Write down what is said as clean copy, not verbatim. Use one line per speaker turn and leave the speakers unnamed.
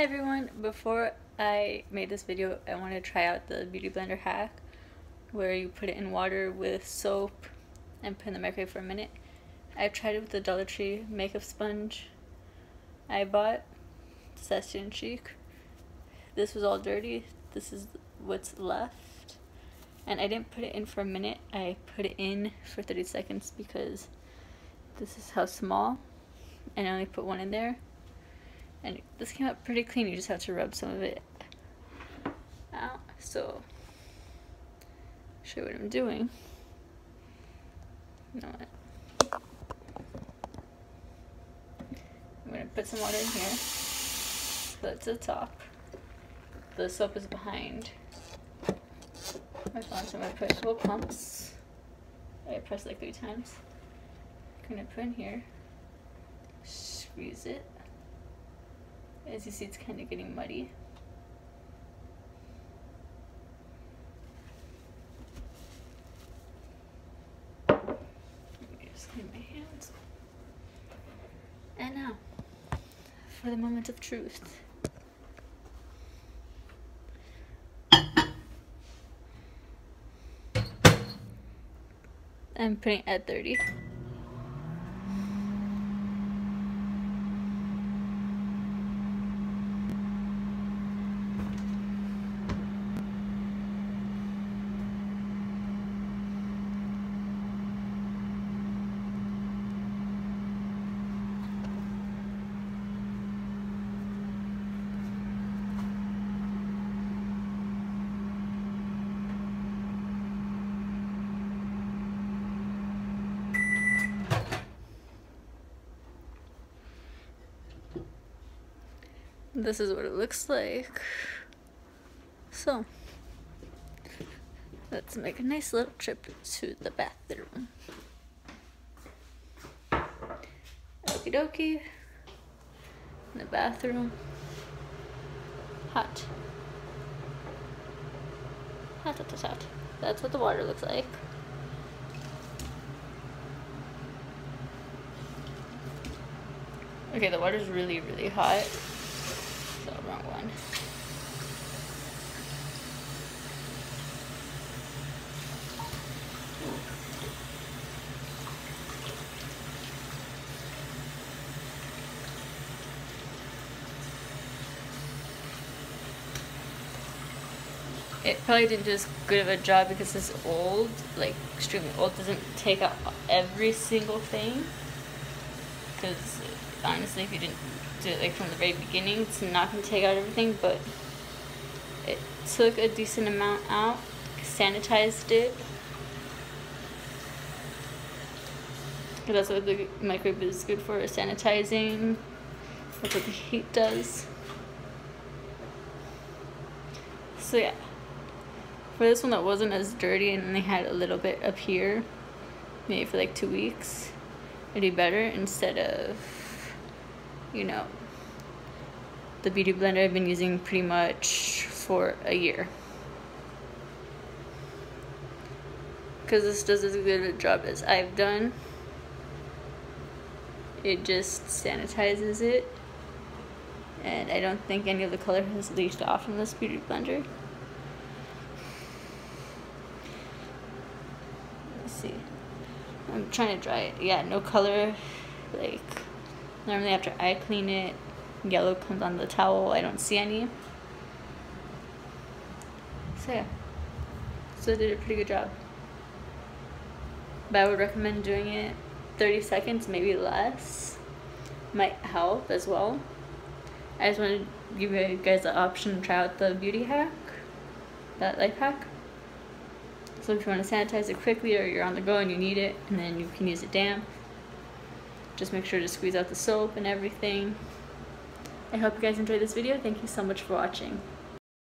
Hi everyone, before I made this video I wanted to try out the Beauty Blender hack where you put it in water with soap and put it in the microwave for a minute. I've tried it with the Dollar Tree makeup sponge I bought, Sassy and Chic. This was all dirty, this is what's left, and I didn't put it in for a minute, I put it in for 30 seconds because this is how small, and I only put one in there. And this came out pretty clean, you just have to rub some of it out. So, show you what I'm doing. You know what? I'm gonna put some water in here. That's the top. The soap is behind my phone, so I'm gonna put a couple pumps. I press like 3 times. I'm gonna put in here, squeeze it. As you see, it's kind of getting muddy. Let me just clean my hands. And now, for the moment of truth. I'm putting it at 30. This is what it looks like. So, let's make a nice little trip to the bathroom. Okie dokie. In the bathroom. Hot. Hot, hot, hot, hot. That's what the water looks like. Okay, the water's really, really hot. So, wrong one. It probably didn't do as good of a job because it's old, like extremely old, doesn't take out every single thing. Because honestly, if you didn't do it like from the very beginning, it's not going to take out everything, but it took a decent amount out, sanitized it. That's what the microwave is good for, is sanitizing. That's what the heat does. So yeah, for this one that wasn't as dirty and only had a little bit up here, maybe for like 2 weeks, it'd be better instead of, you know, the Beauty Blender I've been using pretty much for a year. Because this does as good a job as I've done. It just sanitizes it. And I don't think any of the color has leached off from this Beauty Blender. Let's see. I'm trying to dry it. Yeah, no color. Like, normally after I clean it, yellow comes on the towel. I don't see any. So yeah. So it did a pretty good job. But I would recommend doing it 30 seconds, maybe less. Might help as well. I just want to give you guys the option to try out the beauty hack, that life hack. So if you want to sanitize it quickly or you're on the go and you need it and then you can use it damp, just make sure to squeeze out the soap and everything. I hope you guys enjoyed this video. Thank you so much for watching.